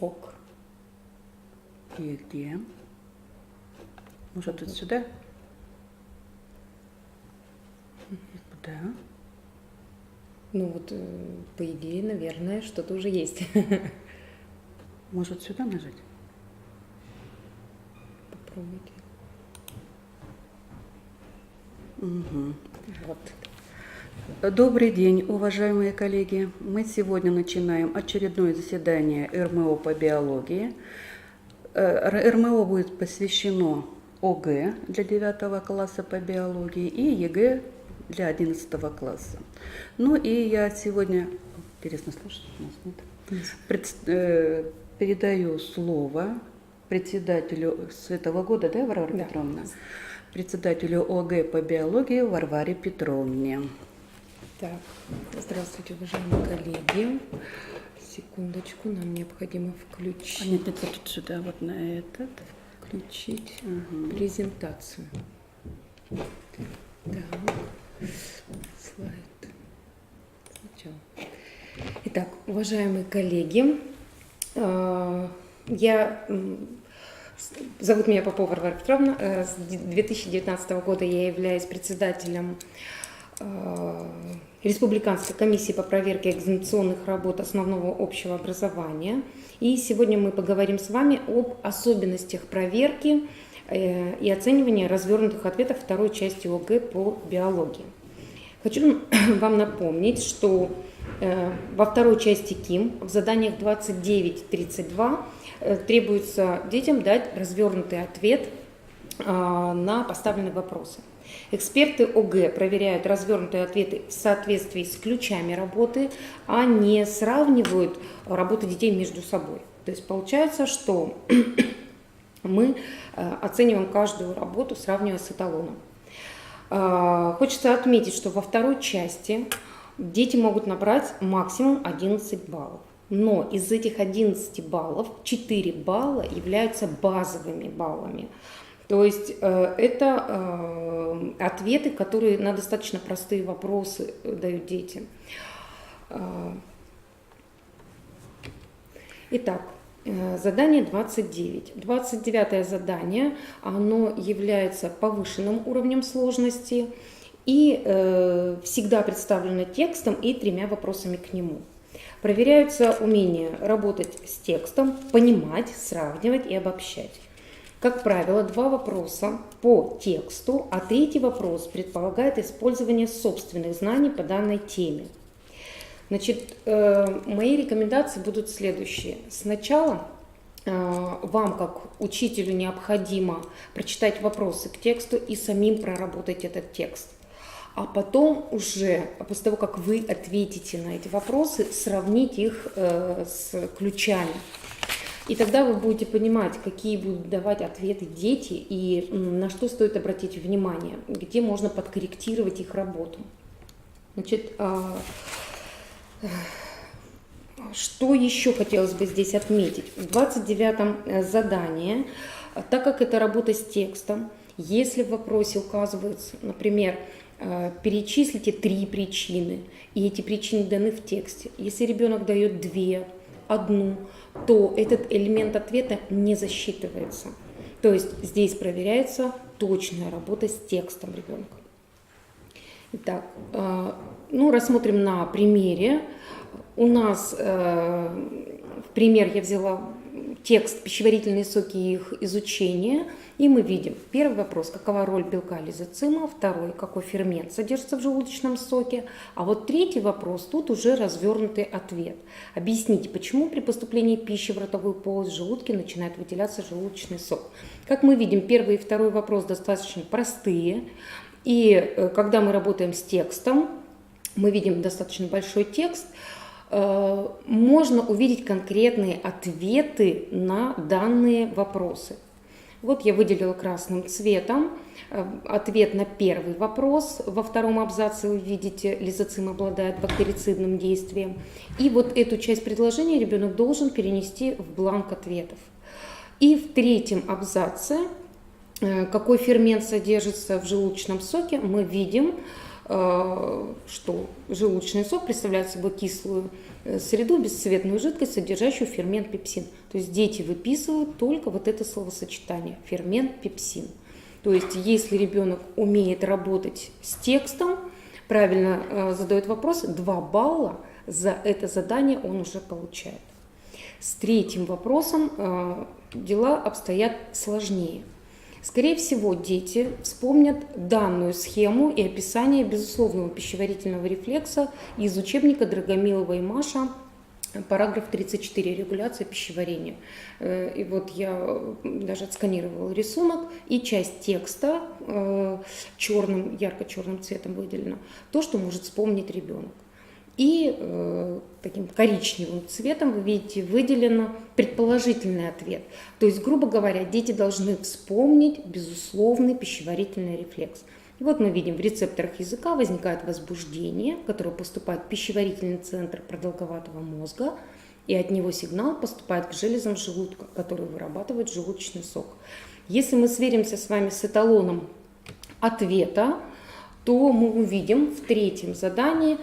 Ок. И где? Может, вот сюда? Да. Ну вот, по идее, наверное, что-то уже есть. Может, сюда нажать? Попробуйте. Угу. Вот. Добрый день, уважаемые коллеги. Мы сегодня начинаем очередное заседание РМО по биологии. РМО будет посвящено ОГЭ для 9 класса по биологии и ЕГЭ для 11 класса. Ну и я сегодня, интересно слушать, у нас нет, передаю слово председателю с этого года, да, Варвара Петровна? Председателю ОГЭ по биологии Варваре Петровне. Так, здравствуйте, уважаемые коллеги. Секундочку, нам необходимо включить. Нет, это тут сюда, вот на этот. Включить презентацию. Так, слайд. Сначала. Итак, уважаемые коллеги, зовут меня Попова Варвара Петровна. С 2019 года я являюсь председателем Республиканской комиссии по проверке экзаменационных работ основного общего образования. И сегодня мы поговорим с вами об особенностях проверки и оценивания развернутых ответов второй части ОГЭ по биологии. Хочу вам напомнить, что во второй части КИМ в заданиях 29-32 требуется детям дать развернутый ответ на поставленные вопросы. Эксперты ОГЭ проверяют развернутые ответы в соответствии с ключами работы, а не сравнивают работы детей между собой. То есть получается, что мы оцениваем каждую работу, сравнивая с эталоном. Хочется отметить, что во второй части дети могут набрать максимум 11 баллов. Но из этих 11 баллов 4 балла являются базовыми баллами. То есть это ответы, которые на достаточно простые вопросы дают дети. Итак, задание 29. 29-е задание, оно является повышенным уровнем сложности и всегда представлено текстом и 3 вопросами к нему. Проверяются умения работать с текстом, понимать, сравнивать и обобщать. Как правило, 2 вопроса по тексту, а 3-й вопрос предполагает использование собственных знаний по данной теме. Значит, мои рекомендации будут следующие. Сначала вам, как учителю, необходимо прочитать вопросы к тексту и самим проработать этот текст. А потом уже, после того, как вы ответите на эти вопросы, сравнить их с ключами. И тогда вы будете понимать, какие будут давать ответы дети и на что стоит обратить внимание, где можно подкорректировать их работу. Значит, что еще хотелось бы здесь отметить? В 29-м задании, так как это работа с текстом, если в вопросе указывается, например, перечислите 3 причины, и эти причины даны в тексте. Если ребенок дает 2, 1, то этот элемент ответа не засчитывается. То есть здесь проверяется точная работа с текстом ребенка. Итак, рассмотрим на примере. У нас в пример я взяла текст «Пищеварительные соки и их изучение». И мы видим первый вопрос, какова роль белка лизоцима, второй, какой фермент содержится в желудочном соке, а вот 3-й вопрос, тут уже развернутый ответ. Объясните, почему при поступлении пищи в ротовую полость в желудке начинает выделяться желудочный сок. Как мы видим, первый и второй вопрос достаточно простые, и когда мы работаем с текстом, мы видим достаточно большой текст, можно увидеть конкретные ответы на данные вопросы. Вот я выделила красным цветом ответ на первый вопрос. Во втором абзаце вы видите, лизоцим обладает бактерицидным действием. И вот эту часть предложения ребенок должен перенести в бланк ответов. И в 3-м абзаце, какой фермент содержится в желудочном соке, мы видим, что желудочный сок представляет собой кислую среду бесцветную жидкость, содержащую фермент пепсин. То есть дети выписывают только вот это словосочетание – фермент пепсин. То есть если ребенок умеет работать с текстом, правильно задает вопрос, 2 балла за это задание он уже получает. С третьим вопросом дела обстоят сложнее. Скорее всего, дети вспомнят данную схему и описание безусловного пищеварительного рефлекса из учебника Драгомилова и Маша, параграф 34, регуляция пищеварения. И вот я даже отсканировала рисунок, и часть текста черным, ярко-черным цветом выделена, то, что может вспомнить ребенок. И таким коричневым цветом, вы видите, выделено предположительный ответ. То есть, грубо говоря, дети должны вспомнить безусловный пищеварительный рефлекс. И вот мы видим, в рецепторах языка возникает возбуждение, которое поступает в пищеварительный центр продолговатого мозга, и от него сигнал поступает к железам желудка, которые вырабатывают желудочный сок. Если мы сверимся с вами с эталоном ответа, то мы увидим в третьем задании,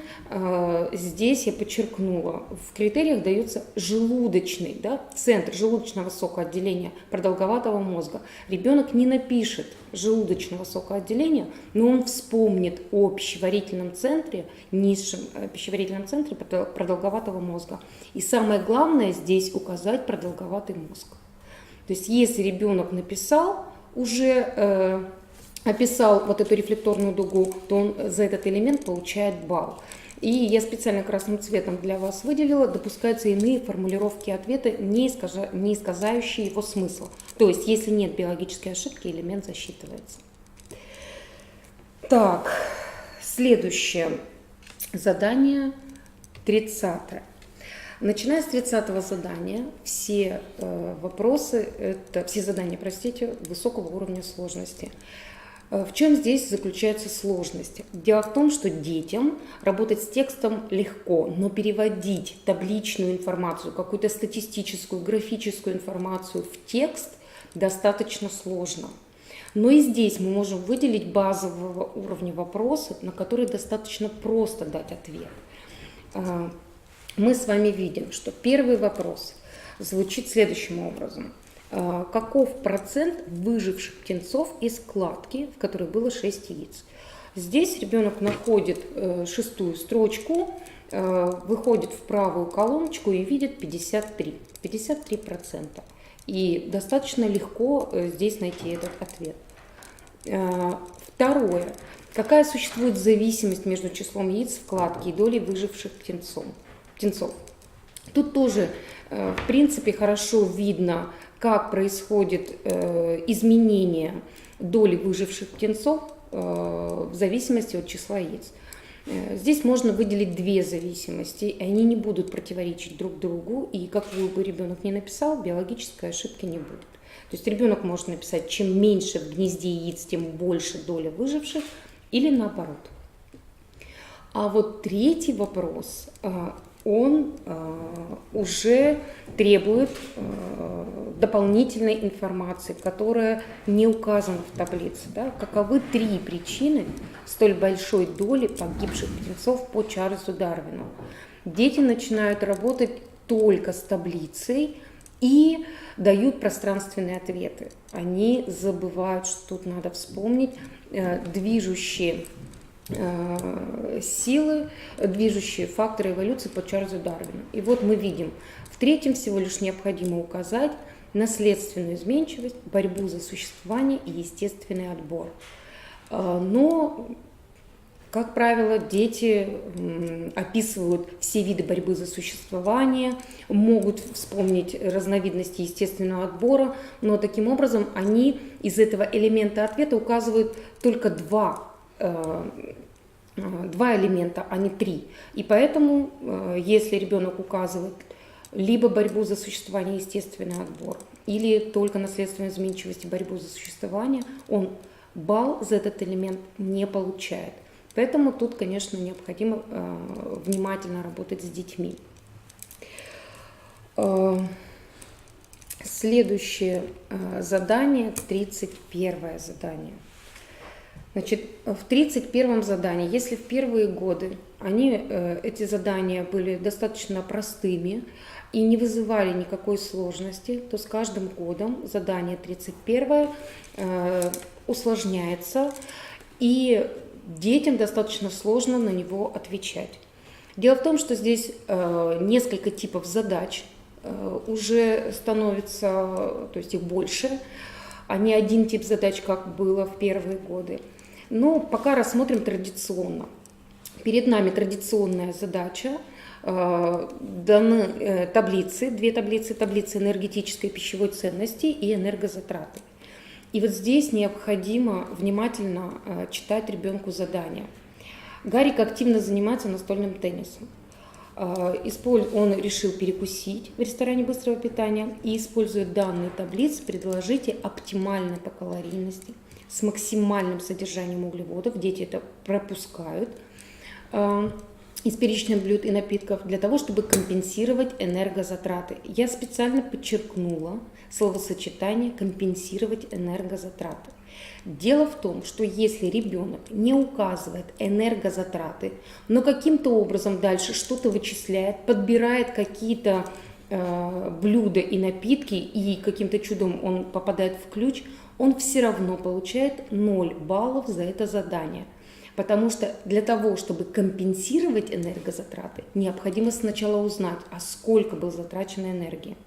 здесь я подчеркнула, в критериях дается желудочный, да, центр желудочного сокоотделения продолговатого мозга. Ребенок не напишет желудочного сокоотделения, но он вспомнит о пищеварительном центре, низшем пищеварительном центре продолговатого мозга. И самое главное здесь указать продолговатый мозг. То есть если ребенок написал уже описал вот эту рефлекторную дугу, то он за этот элемент получает балл. И я специально красным цветом для вас выделила, допускаются иные формулировки ответа, не искажающие его смысл. То есть, если нет биологической ошибки, элемент засчитывается. Так, следующее задание, 30-е. Начиная с 30-го задания, все задания, высокого уровня сложности. В чем здесь заключается сложность? Дело в том, что детям работать с текстом легко, но переводить табличную информацию, какую-то статистическую, графическую информацию в текст достаточно сложно. Но и здесь мы можем выделить базового уровня вопросы, на которые достаточно просто дать ответ. Мы с вами видим, что первый вопрос звучит следующим образом. Каков процент выживших птенцов из кладки, в которой было 6 яиц? Здесь ребенок находит 6-ю строчку, выходит в правую колоночку и видит 53%. И достаточно легко здесь найти этот ответ. Второе. Какая существует зависимость между числом яиц в кладке и долей выживших птенцов? Тут тоже, в принципе, хорошо видно, как происходит изменение доли выживших птенцов в зависимости от числа яиц. Здесь можно выделить 2 зависимости, они не будут противоречить друг другу, и какую бы ребенок ни написал, биологической ошибки не будет. То есть ребенок может написать, чем меньше в гнезде яиц, тем больше доля выживших, или наоборот. А вот третий вопрос, он уже требует дополнительной информации, которая не указана в таблице. Да? Каковы 3 причины столь большой доли погибших птенцов по Чарльзу Дарвину? Дети начинают работать только с таблицей и дают пространственные ответы. Они забывают, что тут надо вспомнить движущие силы, движущие факторы эволюции по Чарльзу Дарвину. И вот мы видим, в третьем всего лишь необходимо указать наследственную изменчивость, борьбу за существование и естественный отбор. Но, как правило, дети описывают все виды борьбы за существование, могут вспомнить разновидности естественного отбора, но таким образом они из этого элемента ответа указывают только 2 элемента, а не 3. И поэтому, если ребенок указывает либо борьбу за существование, естественный отбор, или только наследственную изменчивость и борьбу за существование, он балл за этот элемент не получает. Поэтому тут, конечно, необходимо внимательно работать с детьми. Следующее задание, 31 задание. Значит, в 31-м задании, если в первые годы эти задания были достаточно простыми и не вызывали никакой сложности, то с каждым годом задание 31 усложняется, и детям достаточно сложно на него отвечать. Дело в том, что здесь несколько типов задач уже становится, то есть их больше, а не один тип задач, как было в первые годы. Но пока рассмотрим традиционно. Перед нами традиционная задача. Даны таблицы, две таблицы, таблица энергетической и пищевой ценности и энергозатраты. И вот здесь необходимо внимательно читать ребенку задания. Гарик активно занимается настольным теннисом. Он решил перекусить в ресторане быстрого питания и, используя данные таблицы, предложите оптимальной по калорийности с максимальным содержанием углеводов. Дети это пропускают из перечня блюд и напитков для того, чтобы компенсировать энергозатраты. Я специально подчеркнула словосочетание «компенсировать энергозатраты». Дело в том, что если ребенок не указывает энергозатраты, но каким-то образом дальше что-то вычисляет, подбирает какие-то блюда и напитки, и каким-то чудом он попадает в ключ, он все равно получает 0 баллов за это задание. Потому что для того, чтобы компенсировать энергозатраты, необходимо сначала узнать, а сколько было затрачено энергии.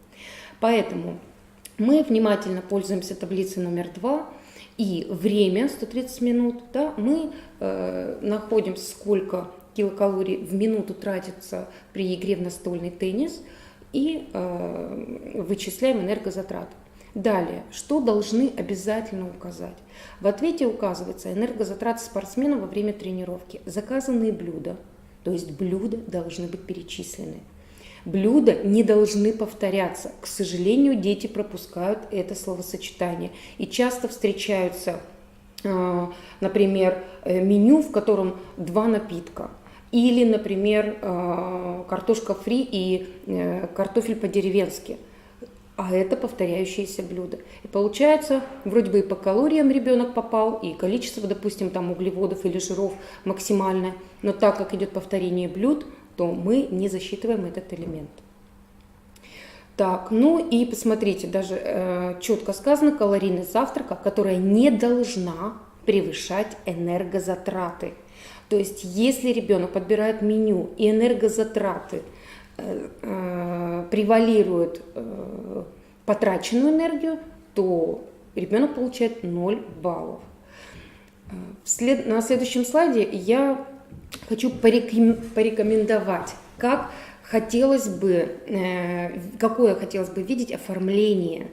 Поэтому мы внимательно пользуемся таблицей номер 2, и время 130 минут, да, мы находим, сколько килокалорий в минуту тратится при игре в настольный теннис, и вычисляем энергозатраты. Далее, что должны обязательно указать? В ответе указывается энергозатраты спортсмена во время тренировки. Заказанные блюда, то есть блюда должны быть перечислены. Блюда не должны повторяться. К сожалению, дети пропускают это словосочетание. И часто встречаются, например, меню, в котором 2 напитка. Или, например, картошка фри и картофель по-деревенски. А это повторяющиеся блюда. И получается, вроде бы и по калориям ребенок попал, и количество, допустим, там углеводов или жиров максимальное, но так как идет повторение блюд, то мы не засчитываем этот элемент. Так, ну и посмотрите, даже четко сказано, калорийность завтрака, которая не должна превышать энергозатраты. То есть, если ребенок подбирает меню и энергозатраты превалирует потраченную энергию, то ребенок получает 0 баллов. На следующем слайде я хочу порекомендовать, какое хотелось бы видеть оформление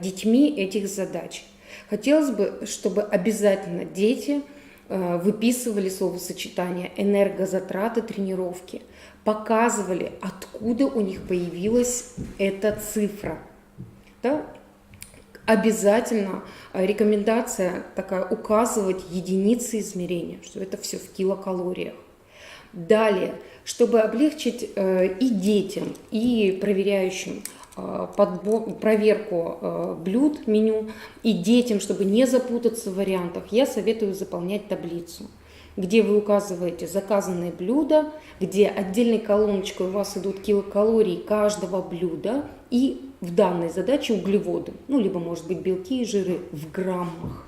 детьми этих задач. Хотелось бы, чтобы обязательно дети выписывали словосочетание энергозатраты тренировки, показывали, откуда у них появилась эта цифра. Да? Обязательно рекомендация такая указывать единицы измерения, что это все в килокалориях. Далее, чтобы облегчить и детям, и проверяющим проверку блюд, меню, и детям, чтобы не запутаться в вариантах, я советую заполнять таблицу, где вы указываете заказанные блюда, где отдельной колоночкой у вас идут килокалории каждого блюда и в данной задаче углеводы, ну, либо, может быть, белки и жиры в граммах.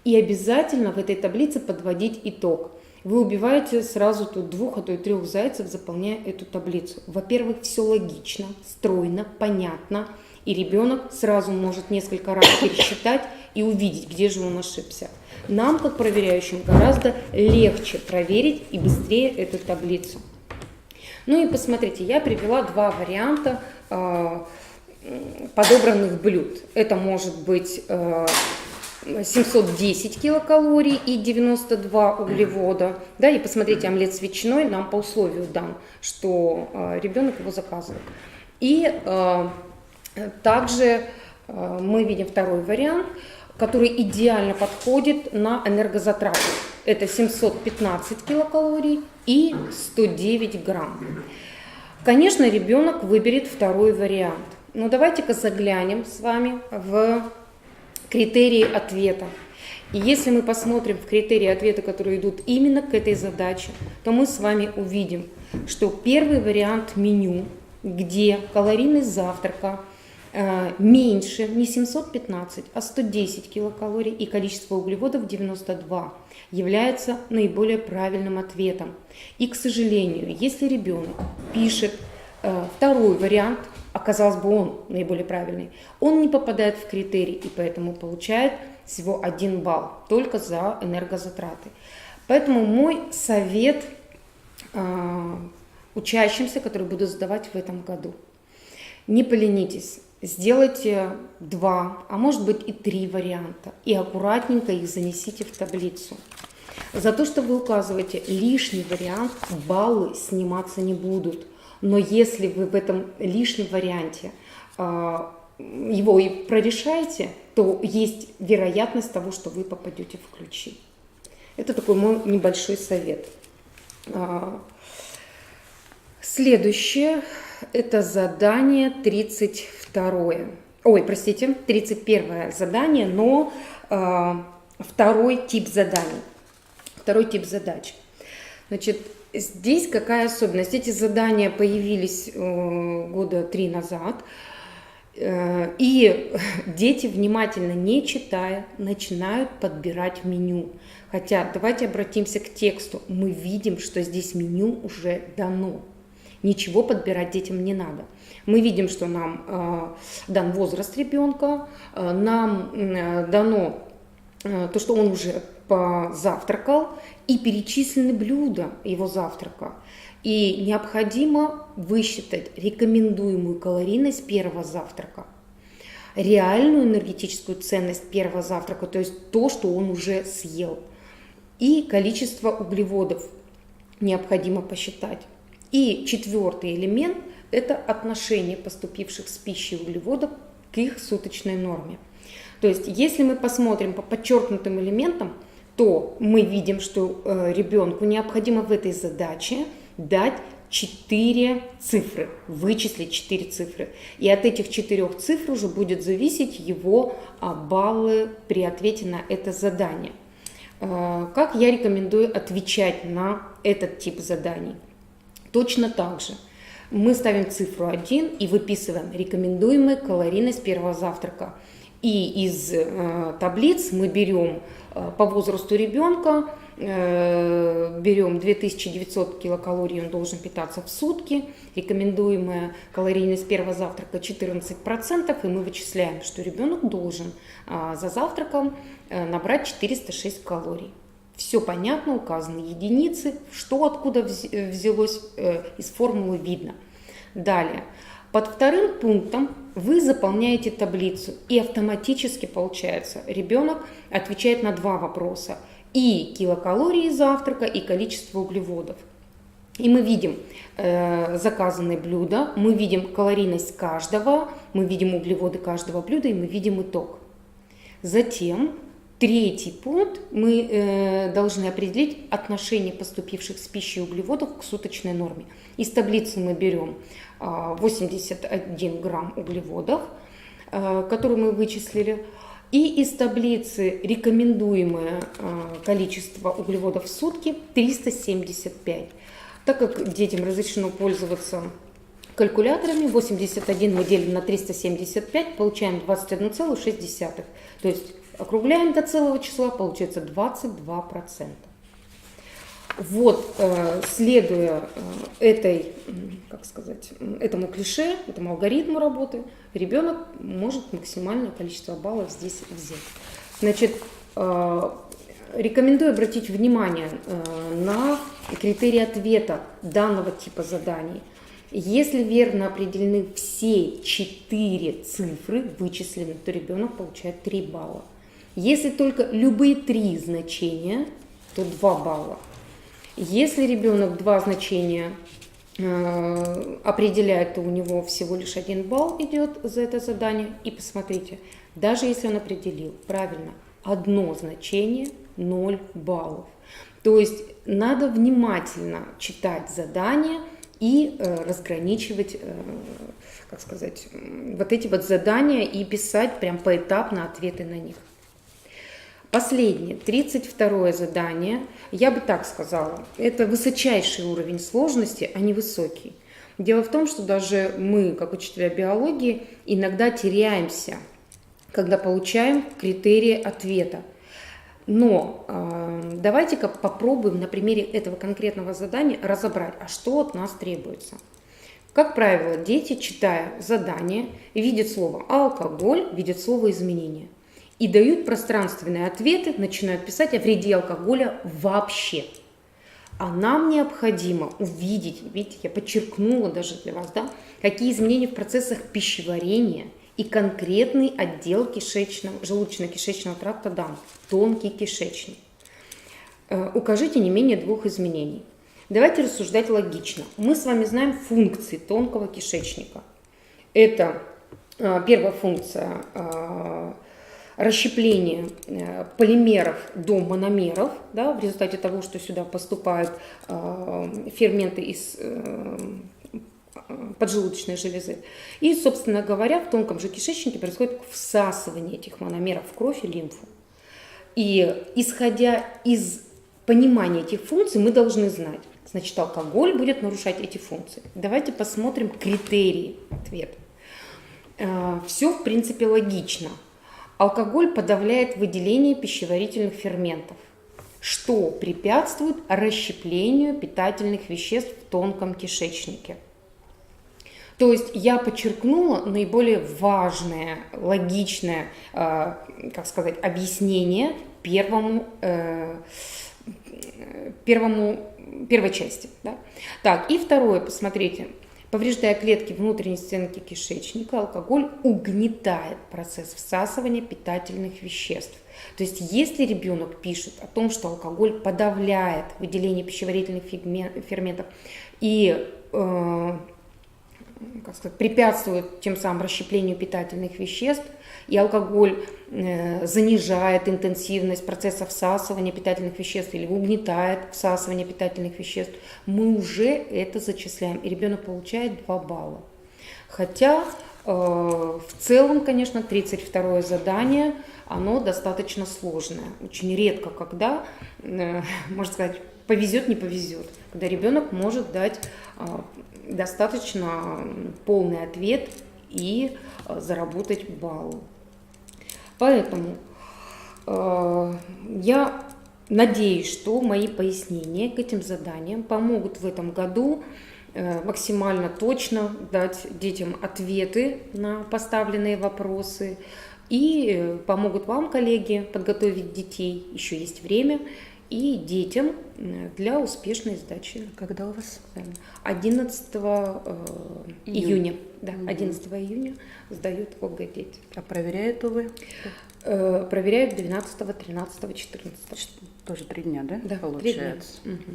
И обязательно в этой таблице подводить итог. Вы убиваете сразу тут 2, а то и 3 зайцев, заполняя эту таблицу. Во-первых, все логично, стройно, понятно, и ребенок сразу может несколько раз пересчитать и увидеть, где же он ошибся. Нам, как проверяющим, гораздо легче проверить и быстрее эту таблицу. Ну и посмотрите, я привела 2 варианта подобранных блюд. Это может быть 710 килокалорий и 92 углевода. Да, и посмотрите, омлет с ветчиной нам по условию дан, что ребенок его заказывает. И также мы видим второй вариант, который идеально подходит на энергозатраты. Это 715 килокалорий и 109 грамм. Конечно, ребенок выберет второй вариант. Но давайте-ка заглянем с вами в критерии ответа. И если мы посмотрим в критерии ответа, которые идут именно к этой задаче, то мы с вами увидим, что первый вариант меню, где калорийность завтрака меньше, не 715, а 110 килокалорий и количество углеводов 92, является наиболее правильным ответом. И, к сожалению, если ребенок пишет второй вариант, оказалось бы он наиболее правильный, он не попадает в критерий и поэтому получает всего 1 балл только за энергозатраты. Поэтому мой совет учащимся, которые буду задавать в этом году: не поленитесь, сделайте 2, а может быть и 3 варианта и аккуратненько их занесите в таблицу. За то, что вы указываете лишний вариант, баллы сниматься не будут. Но если вы в этом лишнем варианте его и прорешаете, то есть вероятность того, что вы попадете в ключи. Это такой мой небольшой совет. Следующее – это задание 31 задание, но второй тип заданий. Второй тип задач. Значит, здесь какая особенность? Эти задания появились года 3 назад, и дети, внимательно не читая, начинают подбирать меню. Хотя давайте обратимся к тексту. Мы видим, что здесь меню уже дано. Ничего подбирать детям не надо. Мы видим, что нам дан возраст ребенка, нам дано то, что он уже позавтракал, и перечислены блюда его завтрака. И необходимо высчитать рекомендуемую калорийность первого завтрака, реальную энергетическую ценность первого завтрака, то есть то, что он уже съел, и количество углеводов необходимо посчитать. И четвертый элемент – это отношение поступивших с пищей углеводов к их суточной норме. То есть если мы посмотрим по подчеркнутым элементам, то мы видим, что ребенку необходимо в этой задаче дать 4 цифры, вычислить 4 цифры. И от этих 4 цифр уже будет зависеть его баллы при ответе на это задание. Как я рекомендую отвечать на этот тип заданий? Точно так же. Мы ставим цифру 1 и выписываем рекомендуемую калорийность первого завтрака. И из таблиц мы берем по возрасту ребенка, берем 2900 килокалорий, он должен питаться в сутки, рекомендуемая калорийность первого завтрака 14%, и мы вычисляем, что ребенок должен за завтраком набрать 406 калорий. Все понятно, указаны единицы, что откуда взялось, из формулы видно. Далее, под вторым пунктом вы заполняете таблицу, и автоматически получается, ребенок отвечает на 2 вопроса. И килокалории завтрака, и количество углеводов. И мы видим заказанные блюда, мы видим калорийность каждого, мы видим углеводы каждого блюда, и мы видим итог. Затем третий пункт, мы должны определить отношение поступивших с пищей углеводов к суточной норме. Из таблицы мы берем 81 грамм углеводов, которые мы вычислили, и из таблицы рекомендуемое количество углеводов в сутки 375. Так как детям разрешено пользоваться калькуляторами, 81 мы делим на 375, получаем 21,6. То есть округляем до целого числа, получается 22%. Вот, следуя этому клише, этому алгоритму работы, ребенок может максимальное количество баллов здесь взять. Значит, рекомендую обратить внимание на критерии ответа данного типа заданий. Если верно определены все 4 цифры, вычислены, то ребенок получает 3 балла. Если только любые 3 значения, то 2 балла. Если ребенок 2 значения определяет, то у него всего лишь 1 балл идет за это задание. И посмотрите, даже если он определил правильно одно значение, 0 баллов. То есть надо внимательно читать задания и разграничивать, вот эти вот задания и писать прям поэтапно ответы на них. Последнее, 32-е задание, я бы так сказала, это высочайший уровень сложности, а не высокий. Дело в том, что даже мы, как учителя биологии, иногда теряемся, когда получаем критерии ответа. Но давайте-ка попробуем на примере этого конкретного задания разобрать, а что от нас требуется. Как правило, дети, читая задание, видят слово «алкоголь», видят слово «изменение». И дают пространственные ответы, начинают писать о вреде алкоголя вообще. А нам необходимо увидеть, видите, я подчеркнула даже для вас, да, какие изменения в процессах пищеварения и конкретный отдел желудочно-кишечного тракта дан, тонкий кишечник. Укажите не менее 2 изменений. Давайте рассуждать логично. Мы с вами знаем функции тонкого кишечника. Это первая функция расщепление полимеров до мономеров, да, в результате того, что сюда поступают ферменты из поджелудочной железы. И, собственно говоря, в тонком же кишечнике происходит всасывание этих мономеров в кровь и лимфу. И исходя из понимания этих функций, мы должны знать, значит, алкоголь будет нарушать эти функции. Давайте посмотрим критерии ответа. Все, в принципе, логично. Алкоголь подавляет выделение пищеварительных ферментов, что препятствует расщеплению питательных веществ в тонком кишечнике. То есть я подчеркнула наиболее важное, логичное, объяснение первой части. Да? Так, и второе, посмотрите. Повреждая клетки внутренней стенки кишечника, алкоголь угнетает процесс всасывания питательных веществ. То есть если ребенок пишет о том, что алкоголь подавляет выделение пищеварительных ферментов и препятствует тем самым расщеплению питательных веществ, и алкоголь занижает интенсивность процесса всасывания питательных веществ или угнетает всасывание питательных веществ, мы уже это зачисляем, и ребенок получает 2 балла. Хотя в целом, конечно, 32-е задание, оно достаточно сложное. Очень редко, когда, можно сказать, повезет, не повезет, когда ребенок может дать достаточно полный ответ и заработать балл. Поэтому я надеюсь, что мои пояснения к этим заданиям помогут в этом году максимально точно дать детям ответы на поставленные вопросы и помогут вам, коллеги, подготовить детей, еще есть время, и детям для успешной сдачи. Когда у вас? 11 июня. Да, 11 июня сдают ОГЭ дети. А проверяют ОВ? Проверяют 12, 13, 14. Тоже 3 дня, да? Да, получается. 3 дня. Угу.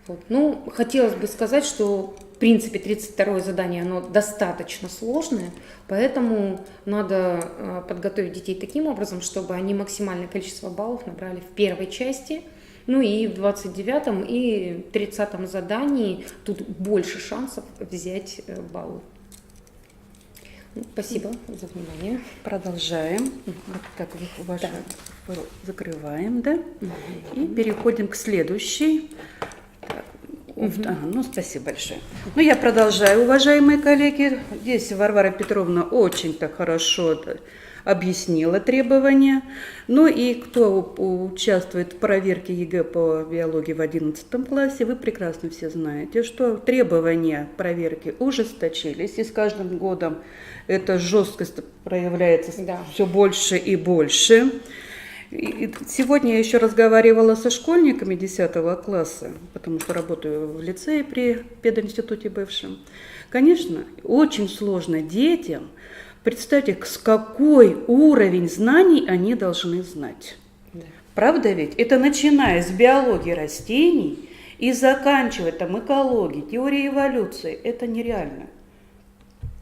Вот. Ну, хотелось бы сказать, что в принципе 32-е задание, оно достаточно сложное, поэтому надо подготовить детей таким образом, чтобы они максимальное количество баллов набрали в первой части, ну и в 29-м и 30-м задании тут больше шансов взять баллы. Спасибо за внимание. Продолжаем. Вот так вашу закрываем, да? И переходим к следующей. Спасибо большое. Я продолжаю, уважаемые коллеги. Здесь Варвара Петровна очень так хорошо объяснила требования. Ну и кто участвует в проверке ЕГЭ по биологии в 11 классе, вы прекрасно все знаете, что требования проверки ужесточились, и с каждым годом эта жесткость проявляется все больше и больше. И сегодня я еще разговаривала со школьниками 10 класса, потому что работаю в лицее при пединституте бывшем. Конечно, очень сложно детям. Представьте, с какой уровень знаний они должны знать. Да. Правда ведь? Это начиная с биологии растений и заканчивая там экологией, теорией эволюции. Это нереально.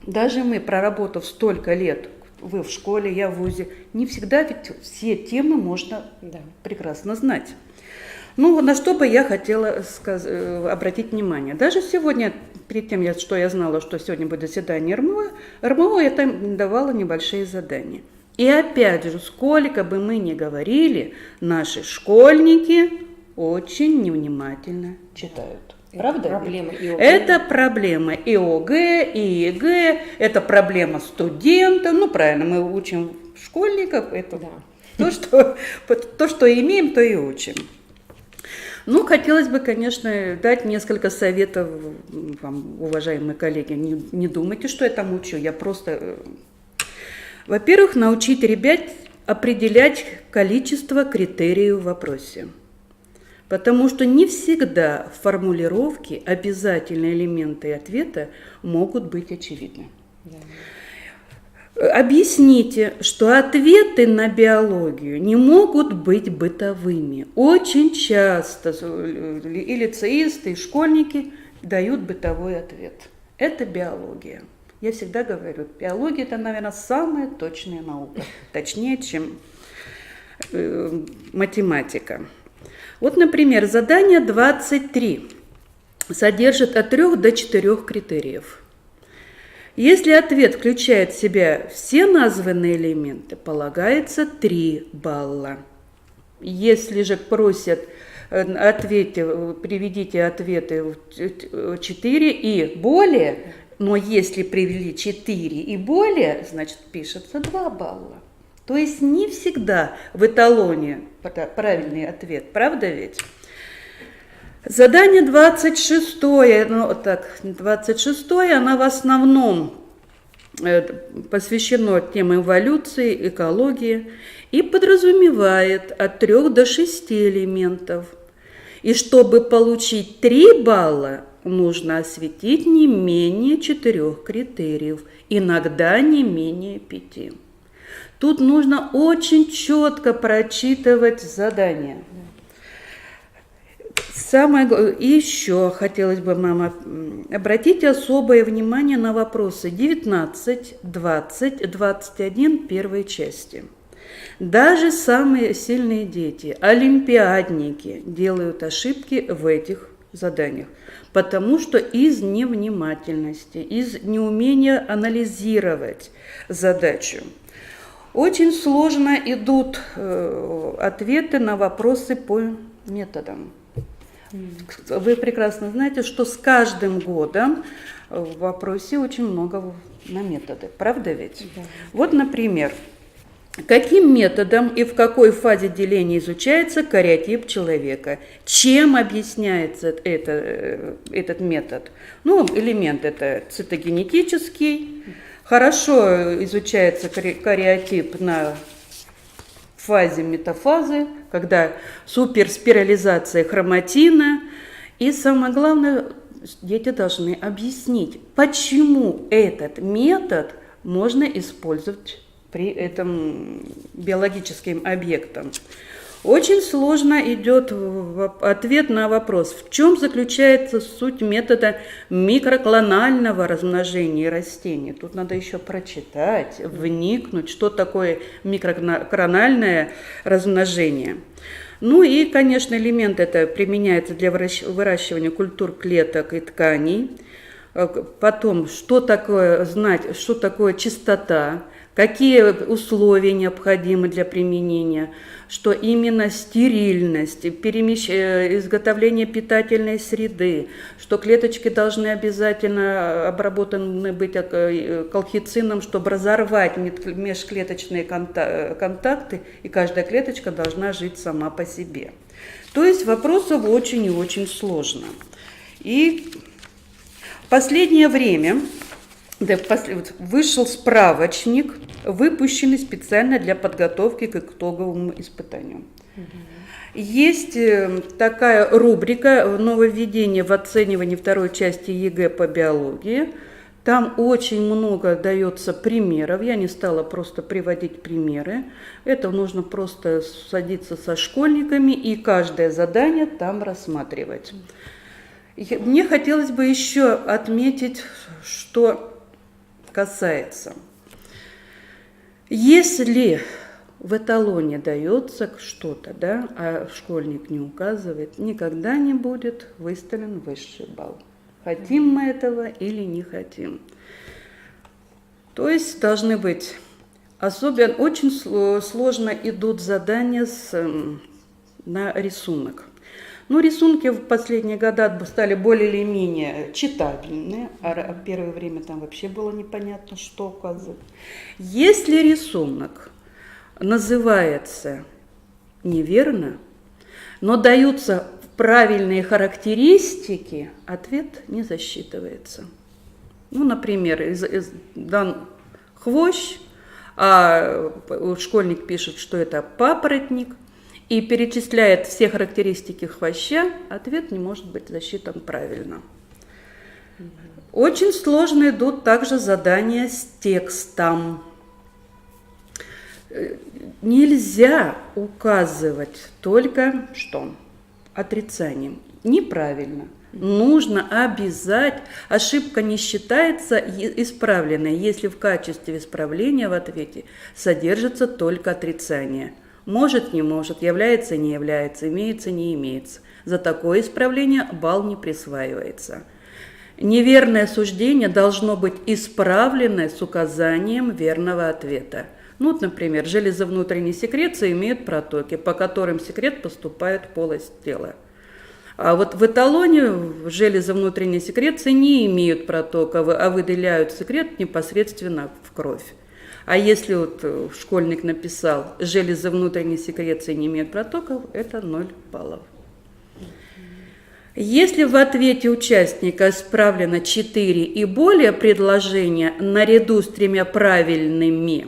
Даже мы, проработав столько лет, вы в школе, я в вузе, не всегда ведь все темы можно прекрасно знать. На что бы я хотела обратить внимание. Даже сегодня, перед тем, что я знала, что сегодня будет заседание РМО, я там давала небольшие задания. И опять же, сколько бы мы ни говорили, наши школьники очень невнимательно читают. Правда? Проблема и ОГЭ. Это проблема и ОГЭ, и ЕГЭ, это проблема студента. Ну, правильно, мы учим школьников, это Да. то, что имеем, то и учим. Ну, хотелось бы, конечно, дать несколько советов вам, уважаемые коллеги. Не думайте, что я там учу, я просто... Во-первых, научить ребят определять количество критериев в вопросе. Потому что не всегда в формулировке обязательные элементы ответа могут быть очевидны. Да. Объясните, что ответы на биологию не могут быть бытовыми. Очень часто и лицеисты, и школьники дают бытовой ответ. Это биология. Я всегда говорю, биология – это, наверное, самая точная наука. Точнее, чем математика. Вот, например, задание 23 содержит от 3 до 4 критериев. Если ответ включает в себя все названные элементы, полагается 3 балла. Если же просят приведите ответы 4 и более, но если привели 4 и более, значит пишется 2 балла. То есть не всегда в эталоне правильный ответ, правда ведь? Задание 26, 26, оно в основном посвящено теме эволюции, экологии и подразумевает от 3 до 6 элементов. И чтобы получить 3 балла, нужно осветить не менее 4 критериев, иногда не менее 5. Тут нужно очень четко прочитывать задания. И еще хотелось бы, мама, обратить особое внимание на вопросы 19, 20, 21 первой части. Даже самые сильные дети, олимпиадники, делают ошибки в этих заданиях, потому что из невнимательности, из неумения анализировать задачу. Очень сложно идут ответы на вопросы по методам. Вы прекрасно знаете, что с каждым годом в вопросе очень много на методы. Правда ведь? Да. Вот, например, каким методом и в какой фазе деления изучается кариотип человека? Чем объясняется этот метод? Ну, элемент это цитогенетический. Хорошо изучается кариотип на фазе метафазы, когда суперспирализация хроматина. И самое главное, дети должны объяснить, почему этот метод можно использовать при этом биологическим объектом. Очень сложно идет ответ на вопрос, в чем заключается суть метода микроклонального размножения растений. Тут надо еще прочитать, вникнуть, что такое микроклональное размножение. Ну и, конечно, элемент это применяется для выращивания культур клеток и тканей. Потом, что такое знать, что такое чистота, какие условия необходимы для применения, что именно стерильность, изготовление питательной среды, что клеточки должны обязательно обработаны быть колхицином, чтобы разорвать межклеточные контакты, и каждая клеточка должна жить сама по себе. То есть вопросов очень и очень сложно. И в последнее время вышел справочник, выпущенный специально для подготовки к итоговому испытанию. Есть такая рубрика «Нововведение в оценивании второй части ЕГЭ по биологии». Там очень много дается примеров. Я не стала просто приводить примеры. Это нужно просто садиться со школьниками и каждое задание там рассматривать. Мне хотелось бы еще отметить, что касается. Если в эталоне дается что-то, да, а школьник не указывает, никогда не будет выставлен высший балл. Хотим мы этого или не хотим. То есть должны быть Особенно очень сложно идут задания на рисунок. Ну, рисунки в последние годы стали более или менее читабельные, а в первое время там вообще было непонятно, что указывать. Если рисунок называется неверно, но даются правильные характеристики, ответ не засчитывается. Ну, например, дан хвощ, а школьник пишет, что это папоротник, и перечисляет все характеристики хвоща, ответ не может быть засчитан правильно. Очень сложно идут также задания с текстом. Нельзя указывать только что? Отрицанием. Неправильно. Нужно обязать. Ошибка не считается исправленной, если в качестве исправления в ответе содержится только отрицание. Может, не может, является, не является, имеется, не имеется. За такое исправление балл не присваивается. Неверное суждение должно быть исправлено с указанием верного ответа. Ну, вот, например, железы внутренней секреции имеют протоки, по которым секрет поступает в полость тела. А вот в эталоне железы внутренней секреции не имеют протока, а выделяют секрет непосредственно в кровь. А если вот школьник написал, железы внутренней секреции не имеют протоков, это 0 баллов. Если в ответе участника исправлено 4 и более предложения наряду с 3 правильными,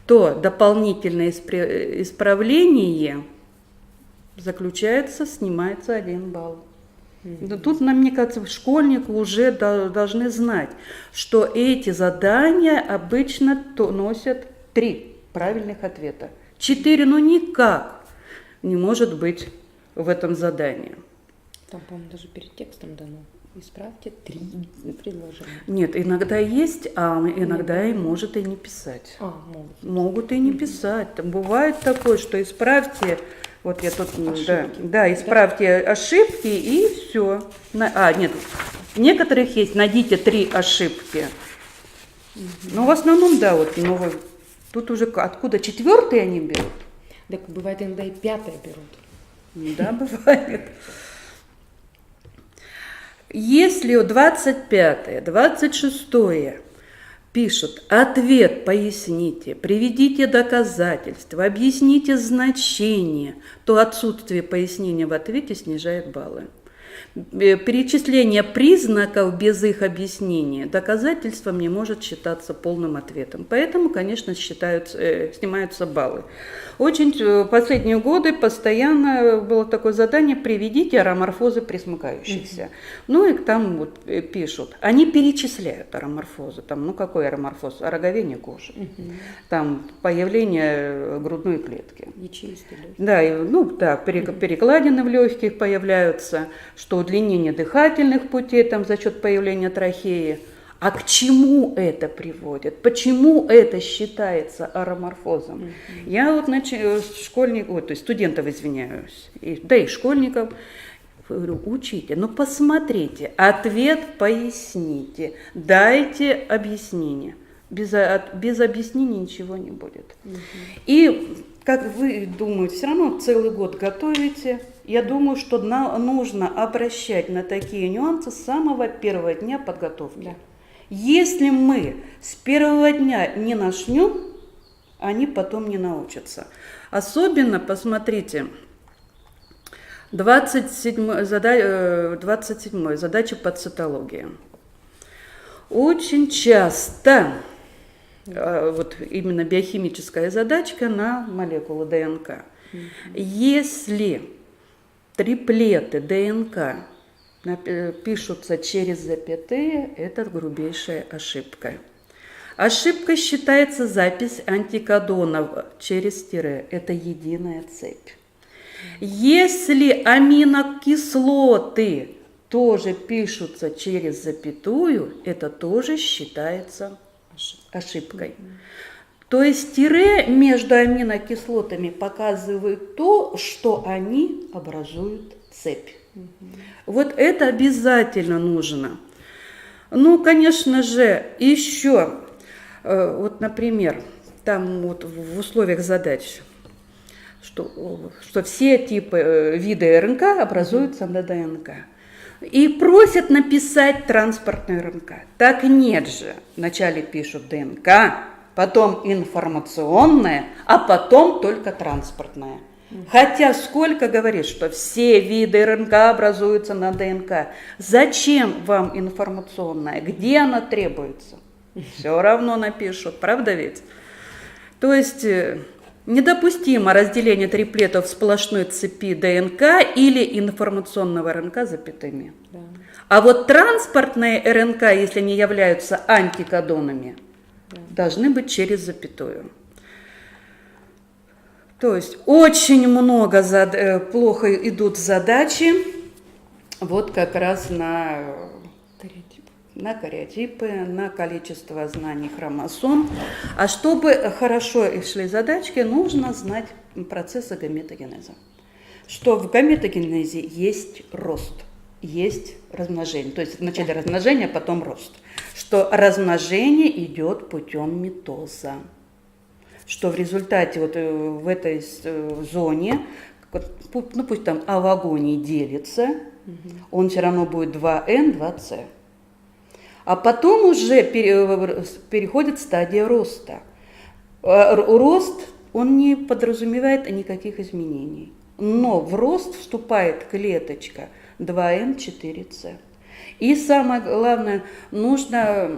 то дополнительное исправление заключается, снимается 1 балл. Тут, мне кажется, школьники уже должны знать, что эти задания обычно носят 3 правильных ответа. 4, никак не может быть в этом задании. Там, по-моему, даже перед текстом дано. Исправьте 3 предложения. Нет, иногда есть, а иногда и может и не писать. Могут и не писать. Там бывает такое, что исправьте... Вот я тут, исправьте ошибки и все. Нет, в некоторых есть, найдите 3 ошибки. Но в основном, тут уже откуда 4 они берут? Так бывает, иногда и 5 берут. Да, бывает. Если 25-е, 26-е пишут, ответ поясните, приведите доказательства, объясните значение, то отсутствие пояснения в ответе снижает баллы. Перечисление признаков без их объяснения доказательством не может считаться полным ответом. Поэтому, конечно, снимаются баллы. Очень в последние годы постоянно было такое задание: приведите ароморфозы пресмыкающихся. Ну и там вот пишут, они перечисляют ароморфозы. Там, какой ароморфоз? Ороговение кожи. Там появление грудной клетки. Ячеистый легкий. Да, перекладины в легких появляются, что удлинение дыхательных путей там за счет появления трахеи. А к чему это приводит? Почему это считается ароморфозом? Я студентов извиняюсь, и школьников, говорю, учите, посмотрите, ответ поясните, дайте объяснение. Без объяснений ничего не будет. И, как вы думаете, все равно целый год готовите. Я думаю, что нужно обращать на такие нюансы с самого первого дня подготовки. Да. Если мы с первого дня не начнем, они потом не научатся. Особенно, посмотрите, 27 задача по цитологии. Очень часто вот именно биохимическая задачка на молекулы ДНК. Если триплеты ДНК пишутся через запятые, это грубейшая ошибка. Ошибкой считается запись антикодонов через тире. Это единая цепь. Если аминокислоты тоже пишутся через запятую, это тоже считается ошибкой. То есть тире между аминокислотами показывает то, что они образуют цепь. Вот это обязательно нужно. Конечно же, еще, вот, например, там вот в условиях задач, что все типы виды РНК образуются на ДНК. И просят написать транспортный РНК. Так нет же. Вначале пишут ДНК, потом информационное, а потом только транспортное. Хотя сколько говорит, что все виды РНК образуются на ДНК. Зачем вам информационная? Где она требуется? Все равно напишут, правда ведь? То есть недопустимо разделение триплетов в сплошной цепи ДНК или информационного РНК запятыми. Да. А вот транспортные РНК, если они являются антикодонами, должны быть через запятую. То есть очень много плохо идут задачи вот как раз на кариотипы, на количество знаний хромосом. А чтобы хорошо шли задачки, нужно знать процессы гаметогенеза. Что в гаметогенезе есть рост, есть размножение. То есть вначале размножение, потом рост. Что размножение идет путем митоза. Что в результате вот в этой зоне, ну пусть там овогоний делится, он все равно будет 2N, 2C. А потом уже переходит стадия роста. Рост, он не подразумевает никаких изменений. Но в рост вступает клеточка 2N, 4C. И самое главное, нужно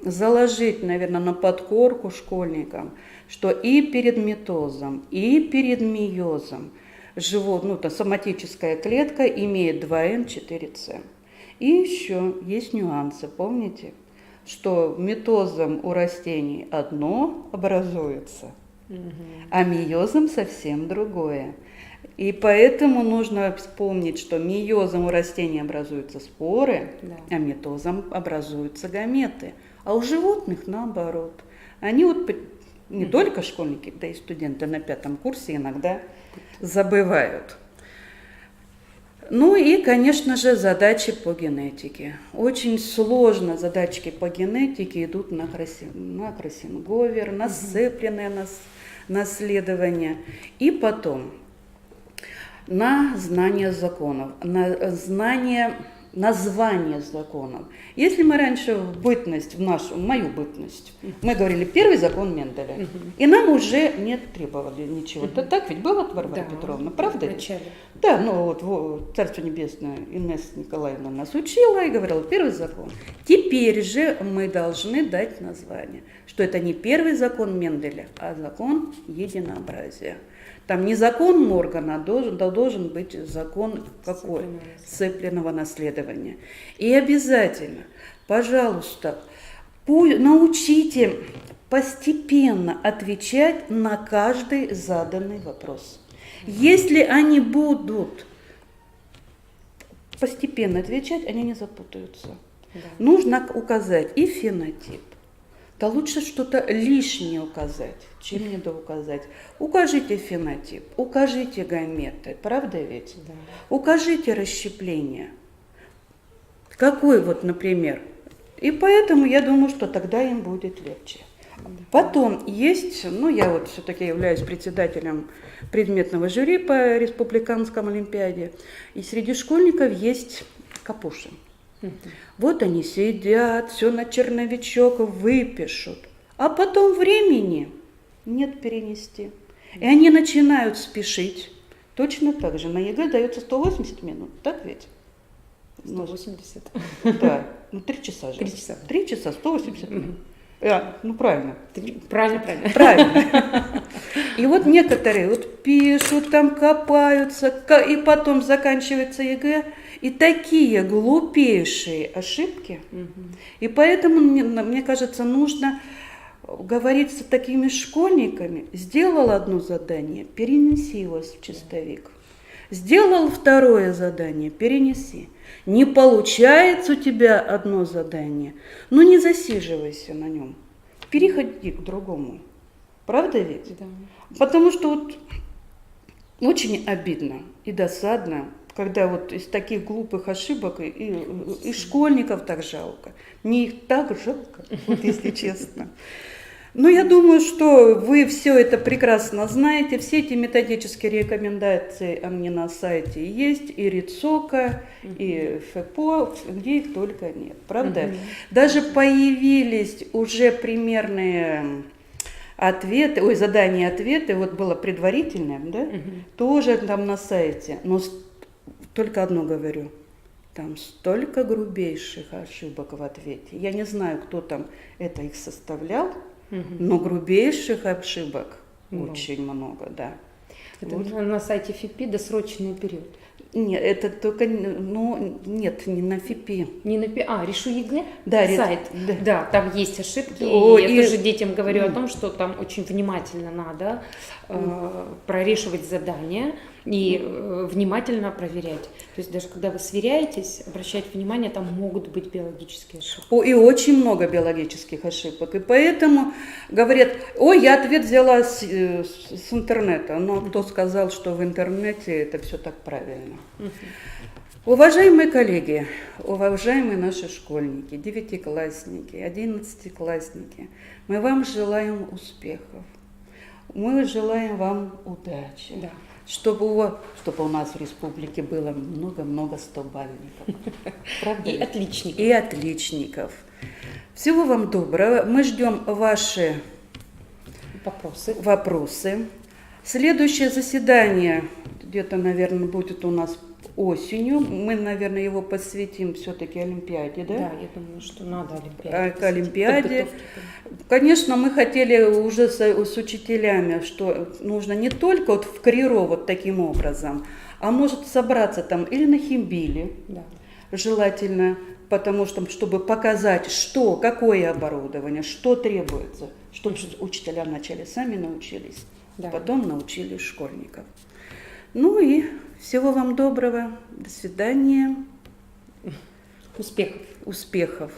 заложить, наверное, на подкорку школьникам, что и перед митозом, и перед мейозом соматическая клетка имеет 2N, 4C. И еще есть нюансы, помните, что митозом у растений одно образуется, а мейозом совсем другое. И поэтому нужно вспомнить, что мейозом у растений образуются споры, а митозом образуются гаметы. А у животных наоборот. Они вот не только школьники, да и студенты на 5 курсе иногда забывают. Ну и, конечно же, задачи по генетике. Очень сложно задачки по генетике идут на Красин-Говер, на сцепленное наследование. И потом на знание законов, на знание названия законов. Если мы раньше в мою бытность, мы говорили первый закон Менделя, и нам уже не требовали ничего. Это так ведь было, Варвара Петровна, правда? Вначале. Да, вот Царство Небесное Инесса Николаевна нас учила и говорила, первый закон. Теперь же мы должны дать название, что это не первый закон Менделя, а закон единообразия. Там не закон Моргана, должен быть закон какой? Сцепленного наследования. И обязательно, пожалуйста, научите постепенно отвечать на каждый заданный вопрос. Если они будут постепенно отвечать, они не запутаются. Да. Нужно указать и фенотип. Да лучше что-то лишнее указать, чем недоуказать. Укажите фенотип, укажите гаметы, правда ведь? Да. Укажите расщепление. Какой вот, например. И поэтому я думаю, что тогда им будет легче. Потом есть, я вот все-таки являюсь председателем предметного жюри по республиканскому олимпиаде, и среди школьников есть капуши. Вот они сидят, все на черновичок выпишут, а потом времени нет перенести. И они начинают спешить. Точно так же на ЕГЭ дается 180 минут, так ведь? 180. Да, 3 часа же. 3 часа, 180 минут. Правильно. Правильно. И вот некоторые вот пишут, там копаются, и потом заканчивается ЕГЭ, и такие глупейшие ошибки. И поэтому, мне кажется, нужно говорить с такими школьниками. Сделал одно задание, перенеси его в чистовик. Сделал второе задание, перенеси. Не получается у тебя одно задание, не засиживайся на нем. Переходи к другому. Правда ведь? Да. Потому что вот очень обидно и досадно, когда вот из таких глупых ошибок и школьников так жалко. Мне их так жалко, вот если честно. Ну, я думаю, что вы все это прекрасно знаете. Все эти методические рекомендации мне на сайте есть. И РИЦОКа, и ФЭПО, где их только нет. Правда? Даже появились уже примерные ответы, задания-ответы. Вот было предварительное, да? Тоже там на сайте. Но только одно говорю. Там столько грубейших ошибок в ответе. Я не знаю, кто там это их составлял. Но грубейших ошибок очень много, да. Это на сайте ФИПИ досрочный период. Нет, это только, ну, нет, не на ФИПИ. Не на Решу ЕГЭ? Да, сайт. да. Да, там есть ошибки. О, и я тоже детям говорю о том, что там очень внимательно надо прорешивать задания и внимательно проверять. То есть даже когда вы сверяетесь, обращать внимание, там могут быть биологические ошибки. И очень много биологических ошибок. И поэтому говорят, ой, я ответ взяла с интернета. Но кто сказал, что в интернете это все так правильно? Уважаемые коллеги, уважаемые наши школьники, девятиклассники, одиннадцатиклассники, мы вам желаем успехов. Мы желаем вам удачи. Да. Чтобы у нас в республике было много-много 100-бальников. Правда? И отличников. И отличников. Всего вам доброго. Мы ждем ваши вопросы. Следующее заседание где-то, наверное, будет у нас осенью. Мы, наверное, его посвятим все-таки Олимпиаде, да? Да, я думаю, что надо Олимпиаде. К Олимпиаде. Конечно, мы хотели уже с учителями, что нужно не только вот в КРИРО вот таким образом, а может собраться там или на Химбиле, да. Желательно, потому что, чтобы показать, что, какое оборудование, что требуется, чтобы учителя вначале сами научились, Да. потом научили школьников. Ну и всего вам доброго, до свидания. Успехов. Успехов.